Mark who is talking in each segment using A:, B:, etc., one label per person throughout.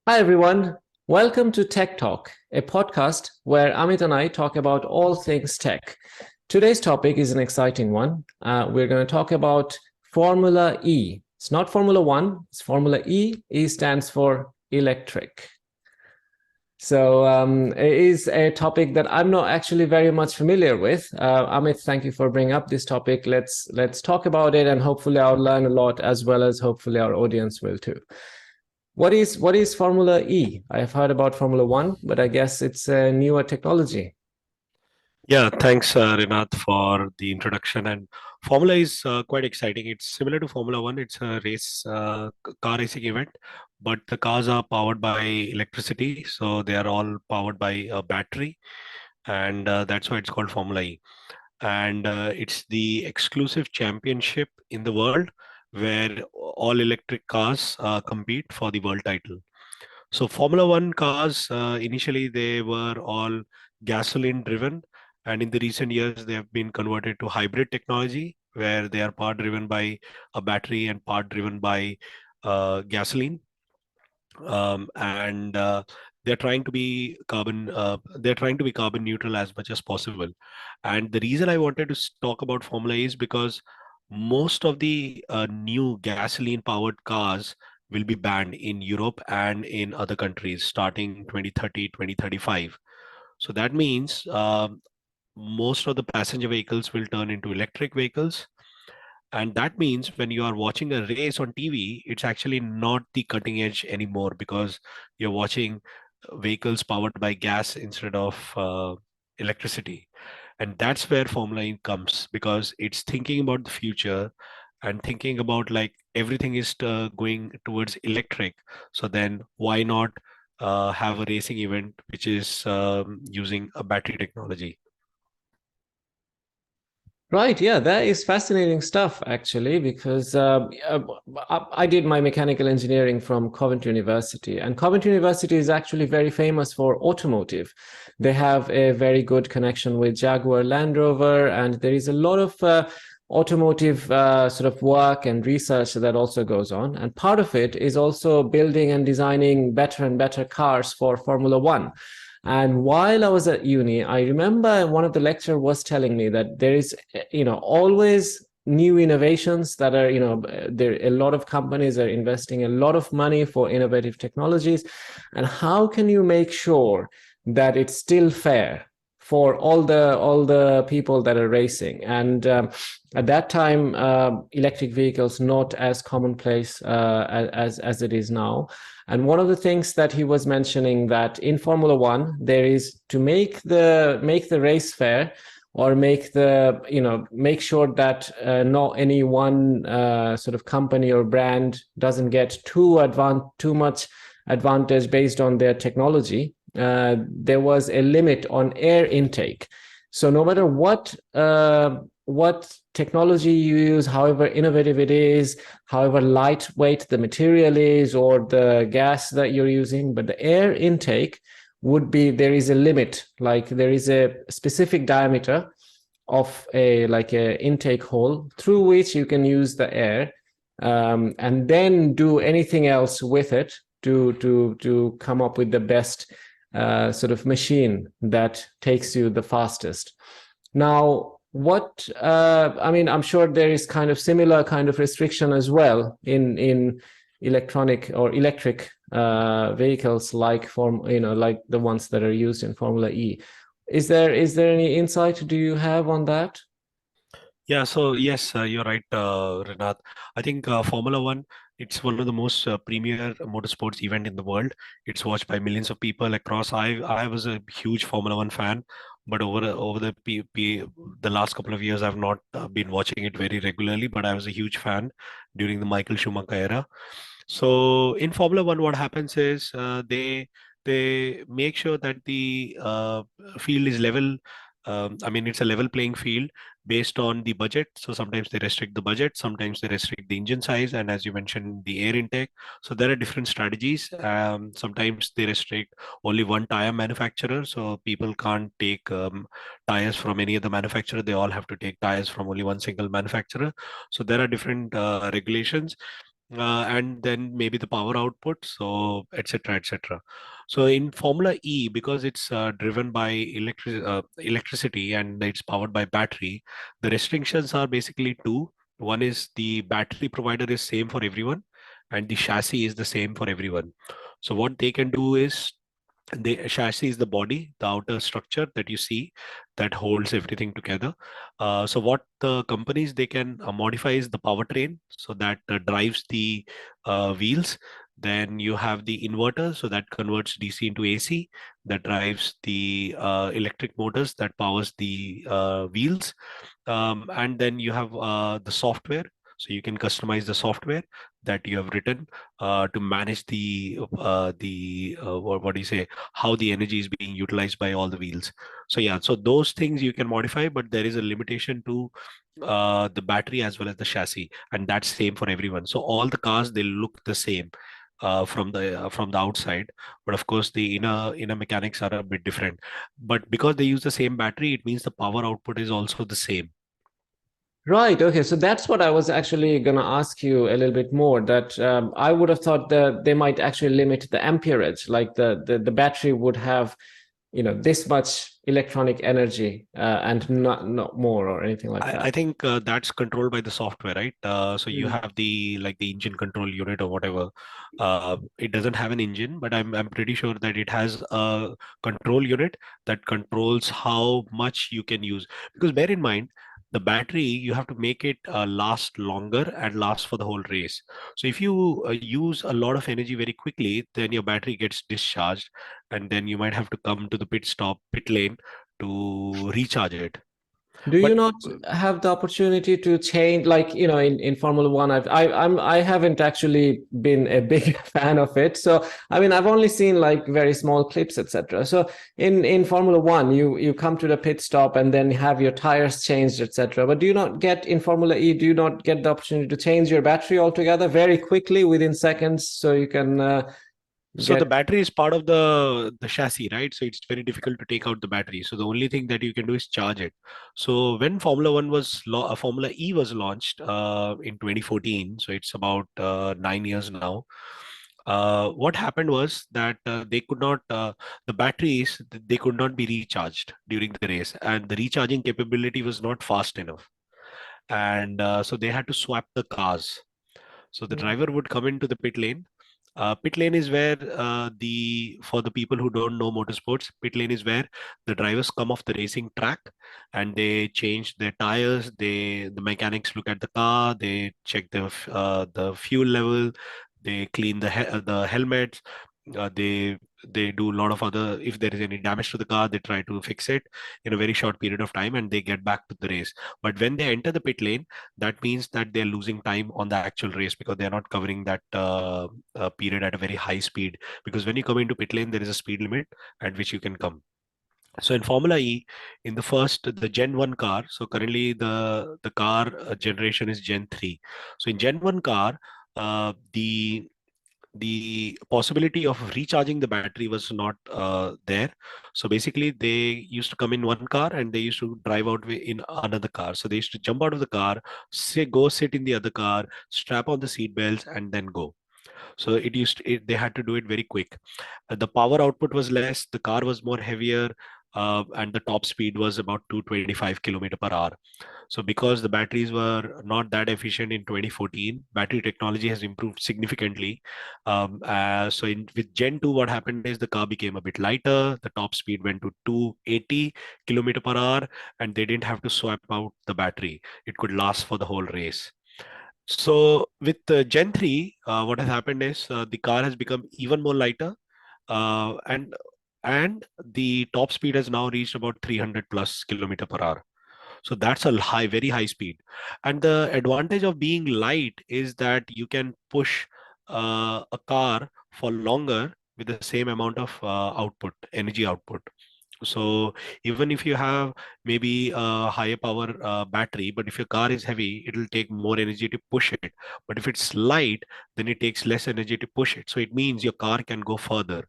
A: Hi, everyone. Welcome to Tech Talk, a podcast where Amit and I talk about all things tech. Today's topic is an exciting one. We're going to talk about Formula E. It's not Formula One, it's Formula E. E stands for electric. So it is a topic that I'm not actually very much familiar with. Amit, thank you for bringing up this topic. Let's talk about it, and hopefully I'll learn a lot, as well as hopefully our audience will too. What is Formula E? I've heard about Formula One, but I guess it's a newer technology.
B: Yeah, thanks, Rinat, for the introduction. And Formula is quite exciting. It's similar to Formula One. It's a car racing event, but the cars are powered by electricity, so they are all powered by a battery, and that's why it's called Formula E. And it's the exclusive championship in the world where all electric cars compete for the world title. So Formula One cars, initially they were all gasoline driven, and in the recent years they have been converted to hybrid technology, where they are part driven by a battery and part driven by gasoline. And they're trying to be carbon neutral as much as possible. And the reason I wanted to talk about Formula E is because most of the new gasoline powered cars will be banned in Europe and in other countries starting 2030, 2035. So that means most of the passenger vehicles will turn into electric vehicles. And that means when you are watching a race on TV, it's actually not the cutting edge anymore because you're watching vehicles powered by gas instead of electricity. And that's where Formula E comes because it's thinking about the future and thinking about like everything is going towards electric. So then why not have a racing event which is using a battery technology?
A: Right, yeah, that is fascinating stuff actually, because I did my mechanical engineering from Coventry University, and Coventry University is actually very famous for automotive. They have a very good connection with Jaguar Land Rover, and there is a lot of automotive sort of work and research that also goes on. And part of it is also building and designing better and better cars for Formula One. And while I was at uni, I remember one of the lecturer was telling me that there is, always new innovations that are, there a lot of companies are investing a lot of money for innovative technologies. And how can you make sure that it's still fair for all the people that are racing? And at that time, electric vehicles not as commonplace as it is now. And one of the things that he was mentioning, that in Formula One, there is to make the race fair, or make sure that not any one sort of company or brand doesn't get too much advantage based on their technology. There was a limit on air intake. So no matter what technology you use, however innovative it is, however lightweight the material is, or the gas that you're using, but the air intake would be, there is a limit, like there is a specific diameter of a intake hole through which you can use the air, and then do anything else with it to come up with the best sort of machine that takes you the fastest. Now, I mean, I'm sure there is kind of similar kind of restriction as well in electronic or electric vehicles, like like the ones that are used in Formula E. Is there any insight do you have on that?
B: Yeah, so yes, you're right, Renat. I think Formula One, it's one of the most premier motorsports event in the world. It's watched by millions of people across. I was a huge Formula One fan, but over the last couple of years, I've not been watching it very regularly. But I was a huge fan during the Michael Schumacher era. So in Formula One, what happens is they make sure that the field is level. I mean, it's a level playing field based on the budget. So sometimes they restrict the budget, sometimes they restrict the engine size, and as you mentioned, the air intake. So there are different strategies. Sometimes they restrict only one tire manufacturer, so people can't take tires from any other manufacturer. They all have to take tires from only one single manufacturer. So there are different regulations. and then maybe the power output, so etc. etc. So in Formula E, because it's driven by electricity and it's powered by battery, the restrictions are basically two. One is the battery provider is same for everyone, and the chassis is the same for everyone. So what they can do is, the chassis is the body, the outer structure that you see that holds everything together. So what the companies they can modify is the powertrain, so that drives the wheels. Then you have the inverter, so that converts DC into AC, that drives the electric motors that powers the wheels. And then you have the software, so you can customize the software that you have written to manage what do you say, how the energy is being utilized by all the wheels. So yeah, so those things you can modify, but there is a limitation to the battery as well as the chassis, and that's same for everyone. So all the cars, they look the same from the outside, but of course the inner mechanics are a bit different. But because they use the same battery, it means the power output is also the same.
A: Right. Okay. So that's what I was actually going to ask you a little bit more. That I would have thought that they might actually limit the amperage, like the battery would have, this much electronic energy and not more or anything like
B: I
A: that.
B: think that's controlled by the software, right? So you
A: Mm.
B: have the like the engine control unit or whatever. It doesn't have an engine, but I'm pretty sure that it has a control unit that controls how much you can use. Because bear in mind, the battery, you have to make it last longer and last for the whole race. So if you use a lot of energy very quickly, then your battery gets discharged, and then you might have to come to the pit lane to recharge it.
A: Do you
B: But
A: not have the opportunity to change, like, in Formula One? I haven't actually been a big fan of it. So, I mean, I've only seen like very small clips, etc. So, in Formula One, you come to the pit stop and then have your tires changed, etc. But do you not get in Formula E? Do you not get the opportunity to change your battery altogether very quickly within seconds, so you can
B: So
A: get?
B: the battery is part of the chassis, right? So it's very difficult to take out the battery. So the only thing that you can do is charge it. So when Formula E was launched in 2014, so it's about 9 years now. What happened was that the batteries, they could not be recharged during the race, and the recharging capability was not fast enough. And so they had to swap the cars. So the driver would come into the pit lane. Pit lane is where for the people who don't know motorsports, pit lane is where the drivers come off the racing track and they change their tires. The mechanics look at the car, they check the fuel level, they clean the helmets. They do a lot of other. If there is any damage to the car, they try to fix it in a very short period of time, and they get back to the race. But when they enter the pit lane, that means that they're losing time on the actual race because they're not covering that period at a very high speed. Because when you come into pit lane, there is a speed limit at which you can come. So in Formula E, in the Gen 1 car, so currently the car generation is Gen 3. So in Gen 1 car, the possibility of recharging the battery was not there. So basically, they used to come in one car and they used to drive out in another car. So they used to jump out of the car, go sit in the other car, strap on the seat belts, and then go. So they had to do it very quick. The power output was less, the car was more heavier, and the top speed was about 225 kilometer per hour. So because the batteries were not that efficient in 2014, battery technology has improved significantly. With Gen 2, what happened is the car became a bit lighter. The top speed went to 280 kilometer per hour, and they didn't have to swap out the battery. It could last for the whole race. So with Gen 3, what has happened is the car has become even more lighter, uh, and and the top speed has now reached about 300 plus kilometer per hour. So that's a very high speed. And the advantage of being light is that you can push a car for longer with the same amount of energy output. So even if you have maybe a higher power battery, but if your car is heavy, it'll take more energy to push it. But if it's light, then it takes less energy to push it. So it means your car can go further.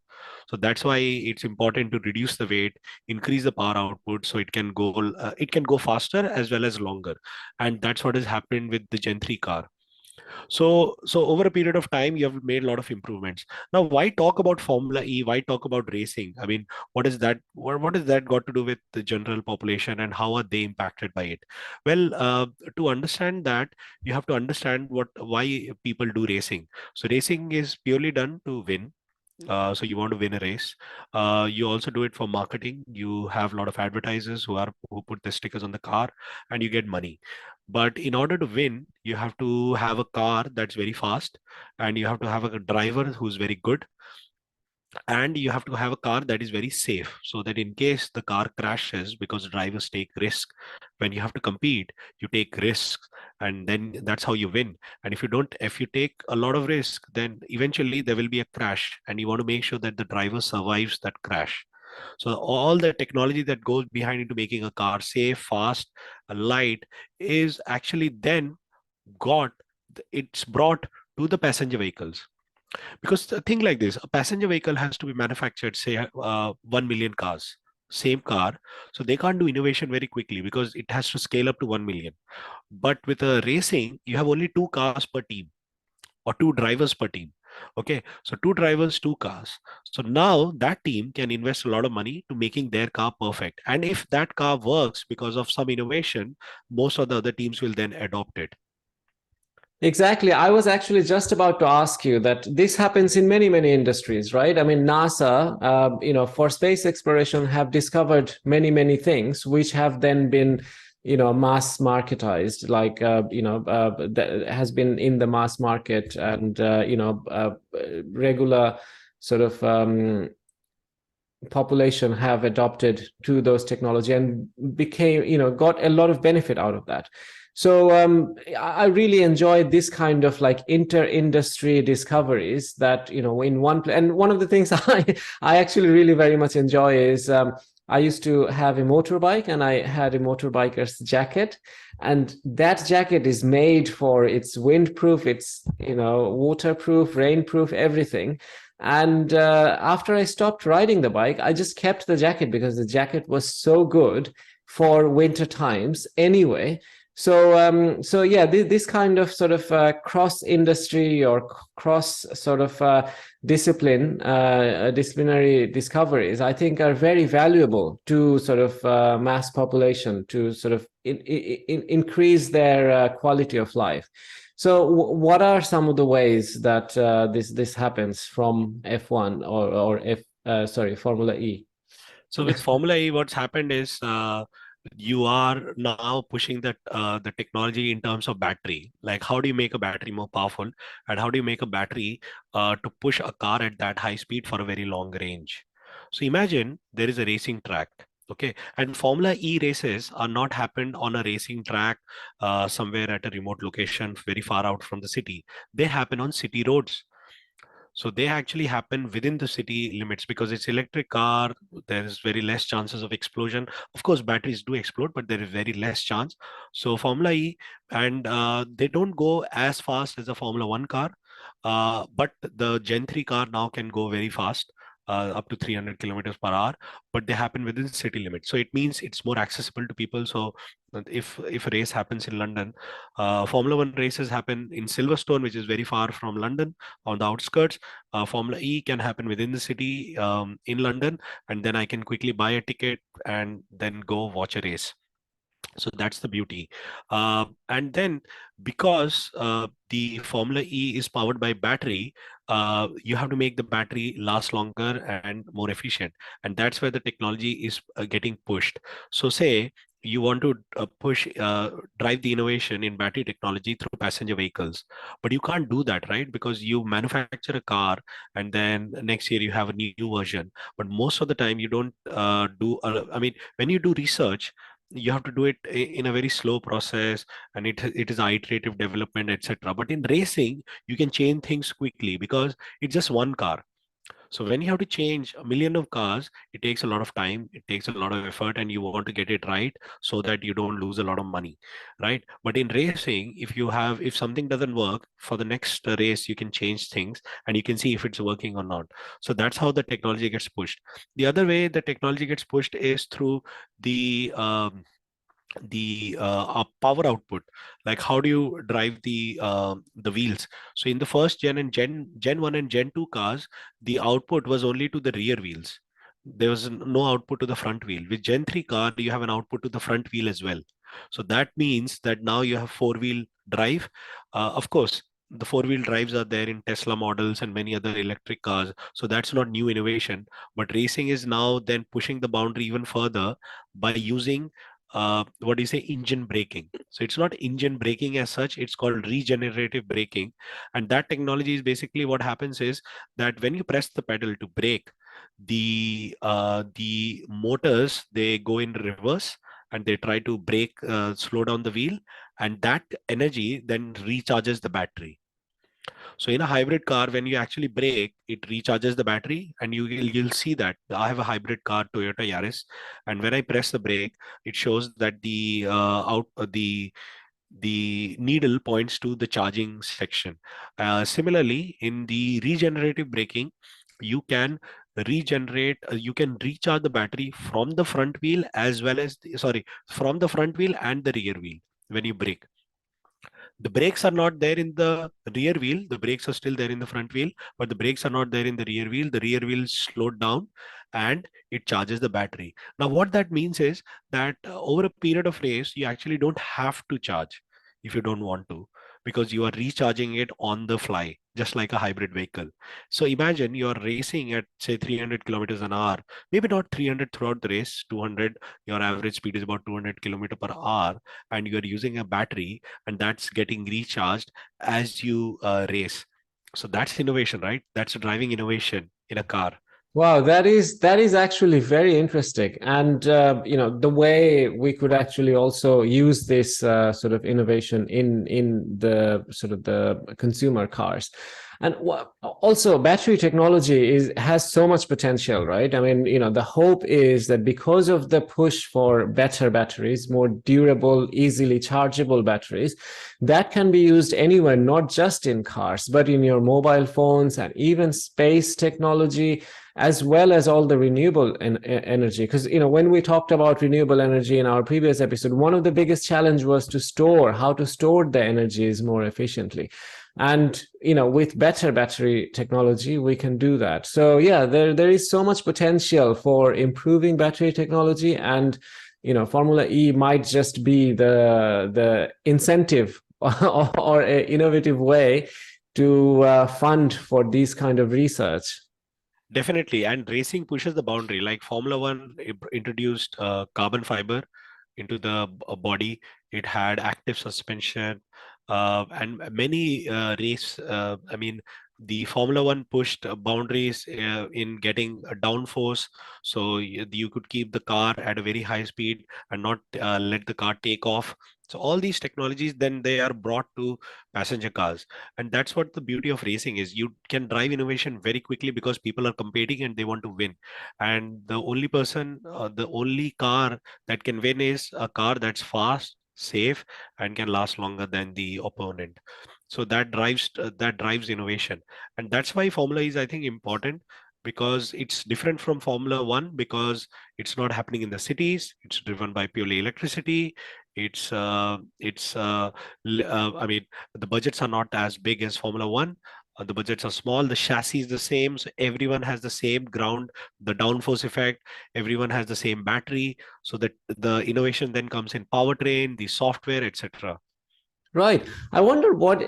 B: So that's why it's important to reduce the weight, increase the power output, so it can go faster as well as longer. And that's what has happened with the Gen 3 car. So over a period of time, you have made a lot of improvements. Now, why talk about Formula E? Why talk about racing? I mean, what is that? What is that got to do with the general population, and how are they impacted by it? Well, to understand that, you have to understand why people do racing. So racing is purely done to win. So you want to win a race. You also do it for marketing. You have a lot of advertisers who put the stickers on the car, and you get money. But in order to win, you have to have a car that's very fast, and you have to have a driver who's very good, and you have to have a car that is very safe, so that in case the car crashes, because drivers take risk when you have to compete, you take risks, and then that's how you win. And if you take a lot of risk, then eventually there will be a crash, and you want to make sure that the driver survives that crash. So all the technology that goes behind into making a car safe, fast, light, is actually then got it's brought to the passenger vehicles. Because the thing like this, a passenger vehicle has to be manufactured, say, 1 million cars, same car. So they can't do innovation very quickly because it has to scale up to 1 million. But with a racing, you have only two cars per team, or two drivers per team. Okay, so two drivers, two cars. So now that team can invest a lot of money to making their car perfect. And if that car works because of some innovation, most of the other teams will then adopt it.
A: Exactly. I was actually just about to ask you that this happens in many, many industries, right? I mean, NASA, for space exploration have discovered many, many things which have then been, mass marketized, like, that has been in the mass market, and, regular sort of population have adopted to those technology and became, got a lot of benefit out of that. So I really enjoy this kind of like inter-industry discoveries that, in one place. And one of the things I actually really very much enjoy is I used to have a motorbike, and I had a motorbiker's jacket, and that jacket is made for it's windproof, it's, waterproof, rainproof, everything. And after I stopped riding the bike, I just kept the jacket because the jacket was so good for winter times anyway. So yeah, this kind of sort of cross industry or cross sort of disciplinary discoveries, I think, are very valuable to sort of mass population to sort of increase their quality of life. So, what are some of the ways that this happens from F1 or Formula E?
B: So with Formula E, what's happened is you are now pushing the technology in terms of battery. Like, how do you make a battery more powerful, and how do you make a battery to push a car at that high speed for a very long range? So imagine there is a racing track. Okay, and Formula E races are not happened on a racing track somewhere at a remote location very far out from the city. They happen on city roads. So they actually happen within the city limits because it's electric car. There is very less chances of explosion. Of course, batteries do explode, but there is very less chance. So Formula E, and they don't go as fast as a Formula One car, but the Gen 3 car now can go very fast. Up to 300 kilometers per hour, but they happen within city limits. So it means it's more accessible to people. So if a race happens in London, Formula One races happen in Silverstone, which is very far from London, on the outskirts. Formula E can happen within the city, in London, and then I can quickly buy a ticket and then go watch a race. So that's the beauty. And then, because the Formula E is powered by battery, you have to make the battery last longer and more efficient. And that's where the technology is getting pushed. So say you want to drive the innovation in battery technology through passenger vehicles, but you can't do that, right? Because you manufacture a car, and then next year you have a new version. But most of the time you don't I mean, when you do research, you have to do it in a very slow process, and it is iterative development, etc. But in racing, you can change things quickly because it's just one car. So when you have to change a million of cars, it takes a lot of time, it takes a lot of effort, and you want to get it right so that you don't lose a lot of money, right? But in racing, if something doesn't work for the next race, you can change things and you can see if it's working or not. So that's how the technology gets pushed. The other way the technology gets pushed is through the power output, like how do you drive the wheels. So in the first gen and gen 1 and gen 2 cars, the output was only to the rear wheels. There was no output to the front wheel. With gen 3 car, you have an output to the front wheel as well. So that means that now you have four wheel drive. Of course, the four wheel drives are there in Tesla models and many other electric cars, so that's not new innovation. But racing is now then pushing the boundary even further by using what do you say, engine braking. So it's not engine braking as such, it's called regenerative braking. And that technology is basically, what happens is that when you press the pedal to brake, the motors, they go in reverse and they try to brake, slow down the wheel, and that energy then recharges the battery. So in a hybrid car, when you actually brake, it recharges the battery, and you'll see that. I have a hybrid car, Toyota Yaris, and when I press the brake, it shows that the needle points to the charging section. Similarly, in the regenerative braking, you can you can recharge the battery from the front wheel as well as from the front wheel and the rear wheel when you brake. The brakes are not there in the rear wheel. The brakes are still there in the front wheel, but the brakes are not there in the rear wheel. The rear wheel is slowed down and it charges the battery. Now, what that means is that over a period of race, you actually don't have to charge if you don't want to, because you are recharging it on the fly, just like a hybrid vehicle. So imagine you're racing at say 300 kilometers an hour, maybe not 300 throughout the race, 200, your average speed is about 200 kilometer per hour, and you're using a battery and that's getting recharged as you race. So that's innovation, right? That's a driving innovation in a car.
A: Wow, that is actually very interesting, and the way we could actually also use this sort of innovation in the sort of the consumer cars, and also battery technology has so much potential, right? I mean, the hope is that because of the push for better batteries, more durable, easily chargeable batteries, that can be used anywhere, not just in cars, but in your mobile phones and even space technology, as well as all the renewable energy. Because when we talked about renewable energy in our previous episode, one of the biggest challenge was to store how to store the energies more efficiently, and with better battery technology we can do that. So yeah, there is so much potential for improving battery technology, and Formula E might just be the incentive or an innovative way to fund for these kind of research.
B: Definitely. And racing pushes the boundary. Like Formula One introduced carbon fiber into the body. It had active suspension, and many I mean, the Formula One pushed boundaries in getting a downforce. So you could keep the car at a very high speed and not let the car take off. So all these technologies, then they are brought to passenger cars. And that's what the beauty of racing is. You can drive innovation very quickly because people are competing and they want to win. And the only car that can win is a car that's fast, safe, and can last longer than the opponent. So that drives innovation, and that's why Formula E is, I think, important, because it's different from Formula One, because it's not happening in the cities. It's driven by purely electricity. I mean, the budgets are not as big as Formula One. The budgets are small. The chassis is the same, so everyone has the same ground, the downforce effect. Everyone has the same battery, so that the innovation then comes in powertrain, the software, etc.
A: Right. I wonder what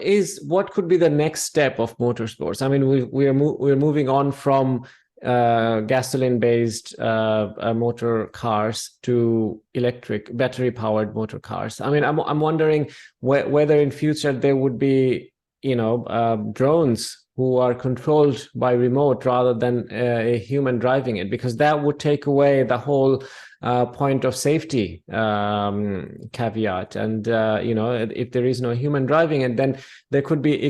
A: could be the next step of motorsports. I mean, we're moving on from gasoline based motor cars to electric battery powered motor cars. I mean, I'm wondering whether in future there would be drones who are controlled by remote rather than a human driving it, because that would take away the whole point of safety caveat. And if there is no human driving it, then it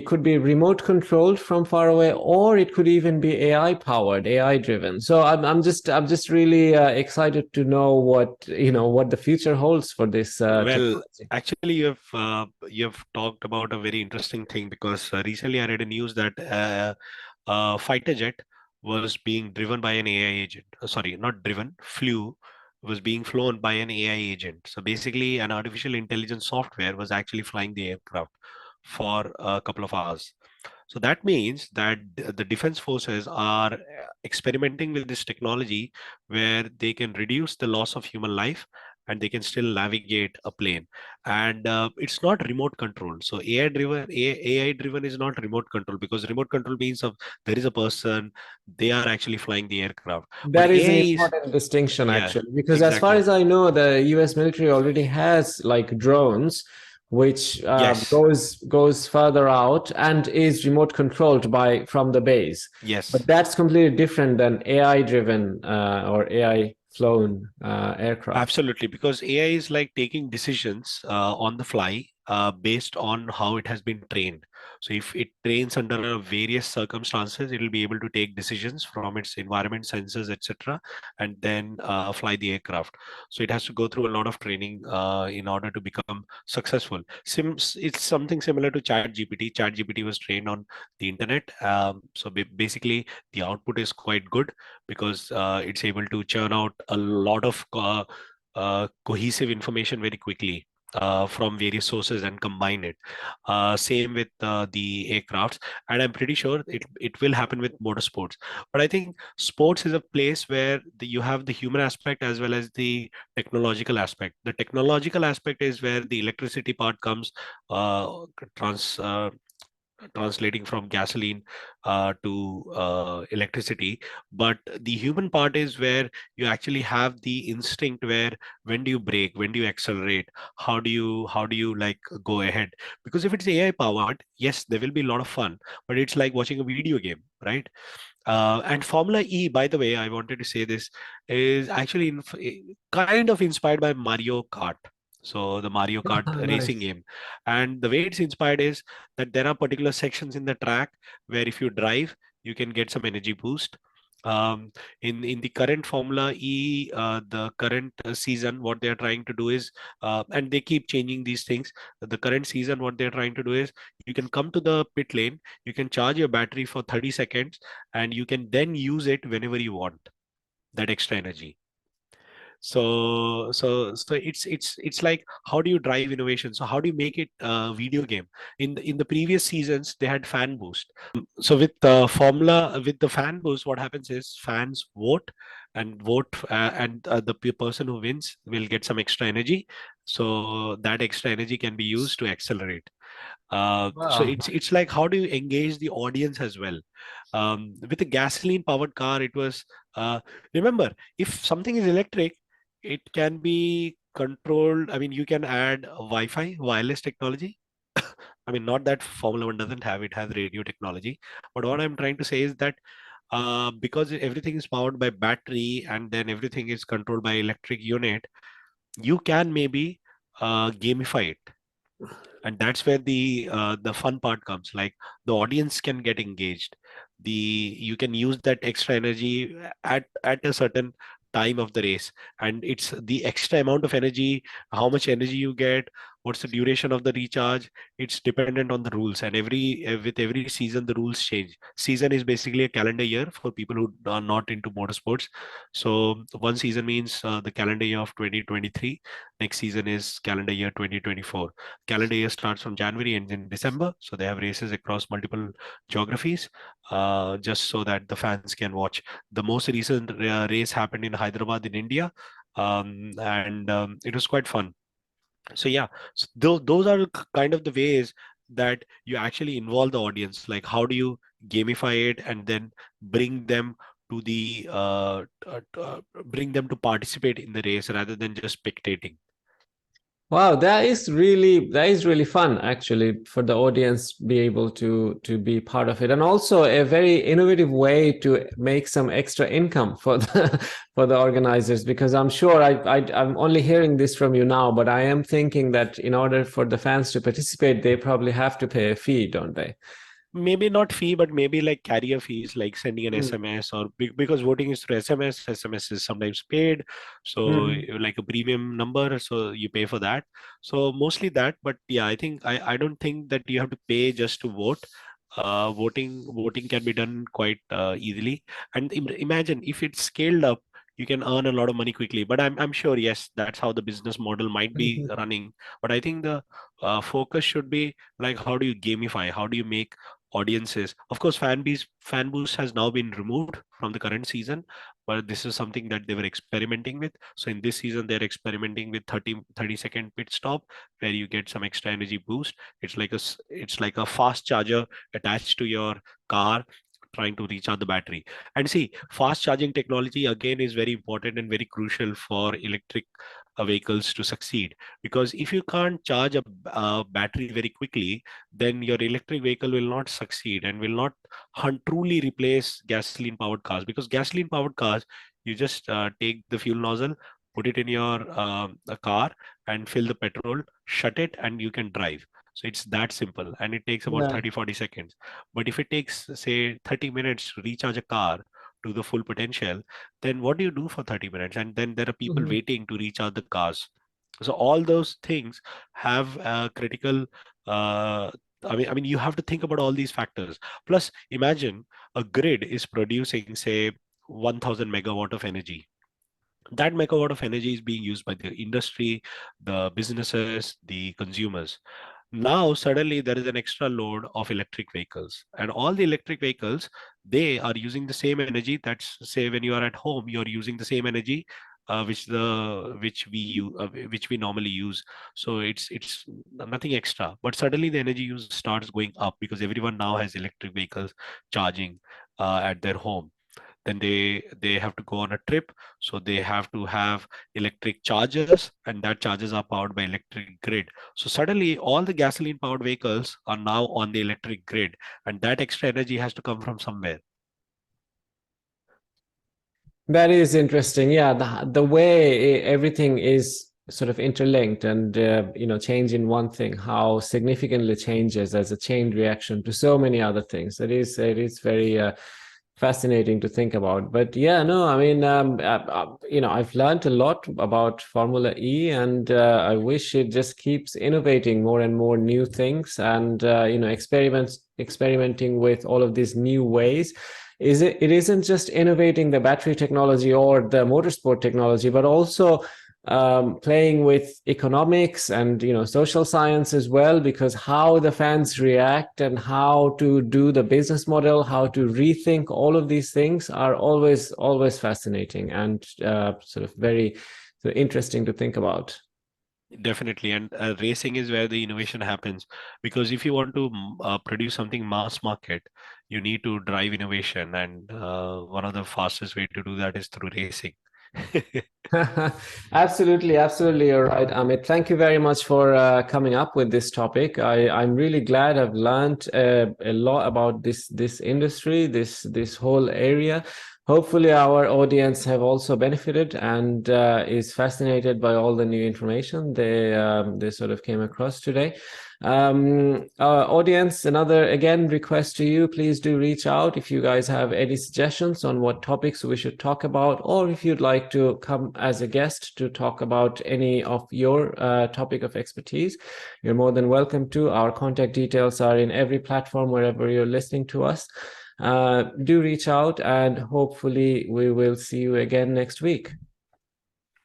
A: could be remote controlled from far away, or it could even be AI powered, AI driven. So I'm just really excited to know what the future holds for this
B: Well,
A: technology.
B: actually, you have talked about a very interesting thing, because recently I read a news that a fighter jet was being driven by an AI agent. Sorry, not driven, flew was being flown by an AI agent. So basically, an artificial intelligence software was actually flying the aircraft for a couple of hours. So that means that the defense forces are experimenting with this technology where they can reduce the loss of human life and they can still navigate a plane. And it's not remote control. So AI driven is not remote control, because remote control means of there is a person, they are actually flying the aircraft. But
A: That is an
B: AI is,
A: important distinction,
B: yeah,
A: actually, because as far
B: exactly.
A: as I know, the U.S. military already has like drones, which
B: Yes,
A: goes further out and is remote controlled by from the base. But
B: yes.
A: that's completely different than AI driven or AI flown aircraft.
B: Absolutely, because AI is like taking decisions on the fly based on how it has been trained. So if it trains under various circumstances, it will be able to take decisions from its environment, sensors, etc., and then fly the aircraft. So it has to go through a lot of training in order to become successful. It's something similar to ChatGPT. ChatGPT was trained on the internet. So basically, the output is quite good because it's able to churn out a lot of cohesive information very quickly from various sources and combine it. Same with the aircrafts, and I'm pretty sure it will happen with motorsports. But I think sports is a place where you have the human aspect as well as the technological aspect. The technological aspect is where the electricity part comes, uh, trans translating from gasoline to electricity. But the human part is where you actually have the instinct where when do you brake, when do you accelerate, how do you like go ahead. Because if it's AI powered, yes, there will be a lot of fun, but it's like watching a video game, right? And Formula E, by the way, I wanted to say this, is actually kind of inspired by Mario Kart. So the Mario Kart racing
A: Nice.
B: game. And the way it's inspired is that there are particular sections in the track where if you drive, you can get some energy boost. Um, in the current Formula E, the current season, what they are trying to do is, and they keep changing these things. The current season, what they're trying to do is, you can come to the pit lane, you can charge your battery for 30 seconds, and you can then use it whenever you want that extra energy. So it's like, how do you drive innovation? So how do you make it a video game? In the previous seasons, they had fan boost. So with with the fan boost, what happens is fans vote and vote, and the person who wins will get some extra energy. So that extra energy can be used to accelerate. So
A: Wow.
B: it's like, how do you engage the audience as well? With a gasoline powered car, it was remember, if something is electric, it can be controlled. I mean, you can add Wi-Fi, wireless technology. I mean, not that Formula One doesn't have it, has radio technology. But what I'm trying to say is that because everything is powered by battery and then everything is controlled by electric unit, you can maybe gamify it, and that's where the fun part comes. Like, the audience can get engaged, you can use that extra energy at a certain time of the race, and it's the extra amount of energy, how much energy you get, what's the duration of the recharge. It's dependent on the rules, and with every season the rules change. Season is basically a calendar year for people who are not into motorsports. So one season means the calendar year of 2023, next season is calendar year 2024. Calendar year starts from January and in December. So they have races across multiple geographies, just so that the fans can watch. The most recent race happened in Hyderabad in India, and it was quite fun. So yeah, so those are kind of the ways that you actually involve the audience. Like, how do you gamify it and then bring them to bring them to participate in the race rather than just spectating.
A: Wow, that is really fun actually for the audience be able to be part of it, and also a very innovative way to make some extra income for the for the organizers. Because I'm sure I'm only hearing this from you now, but I am thinking that in order for the fans to participate, they probably have to pay a fee, don't they?
B: Maybe not fee, but maybe like carrier fees, like sending an
A: Mm.
B: SMS, or because voting is through SMS. SMS is sometimes paid, so
A: Mhm.
B: like a premium number, so you pay for that. So mostly that, but yeah, I think I don't think that you have to pay just to vote. Voting can be done quite easily, and imagine if it's scaled up. you can earn a lot of money quickly. But I'm sure, yes, that's how the business model might be
A: Mhm.
B: running. But I think the focus should be like, how do you gamify? How do you make audiences? Of course, fan boost has now been removed from the current season, but this is something that they were experimenting with. So in this season, they're experimenting with 30-second pit stop, where you get some extra energy boost. It's like a fast charger attached to your car, trying to recharge the battery. And see, fast charging technology again is very important and very crucial for electric vehicles to succeed. Because if you can't charge a battery very quickly, then your electric vehicle will not succeed and will not truly replace gasoline powered cars. Because gasoline powered cars, you just take the fuel nozzle, put it in your car and fill the petrol, shut it, and you can drive. So it's that simple, and it takes about
A: Yeah.
B: 30-40 seconds. But if it takes, say, 30 minutes to recharge a car to the full potential, then what do you do for 30 minutes? And then there are people
A: Mhm.
B: waiting to recharge the cars. So all those things have critical. I mean, you have to think about all these factors. Plus, imagine a grid is producing, say, 1,000 megawatt of energy. That megawatt of energy is being used by the industry, the businesses, the consumers. Now suddenly there is an extra load of electric vehicles, and all the electric vehicles, they are using the same energy. That's, say, when you are at home, you're using the same energy which we normally use. So it's nothing extra, but suddenly the energy use starts going up because everyone now has electric vehicles charging at their home. Then they have to go on a trip, so they have to have electric chargers, and that chargers are powered by electric grid. So suddenly all the gasoline powered vehicles are now on the electric grid, and that extra energy has to come from somewhere.
A: That is interesting. Yeah, the way everything is sort of interlinked and changing one thing, how significantly changes as a chain reaction to so many other things. It is very fascinating to think about. But yeah, no, I mean, I've learned a lot about Formula E, and I wish it just keeps innovating more and more new things, and experimenting with all of these new ways. It isn't just innovating the battery technology or the motorsport technology, but also playing with economics and social science as well, because how the fans react and how to do the business model, how to rethink all of these things are always fascinating and sort of very interesting to think about.
B: Definitely, and racing is where the innovation happens, because if you want to produce something mass market, you need to drive innovation, and one of the fastest way to do that is through racing.
A: Absolutely, absolutely. You're right, Amit. Thank you very much for coming up with this topic. I'm really glad I've learned a lot about this industry, this whole area. Hopefully, our audience have also benefited and is fascinated by all the new information they sort of came across today. Audience, another again request to you, please do reach out if you guys have any suggestions on what topics we should talk about, or if you'd like to come as a guest to talk about any of your topic of expertise. You're more than welcome to. Our contact details are in every platform wherever you're listening to us. Do reach out, and hopefully we will see you again next week.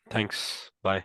B: Thanks. Bye.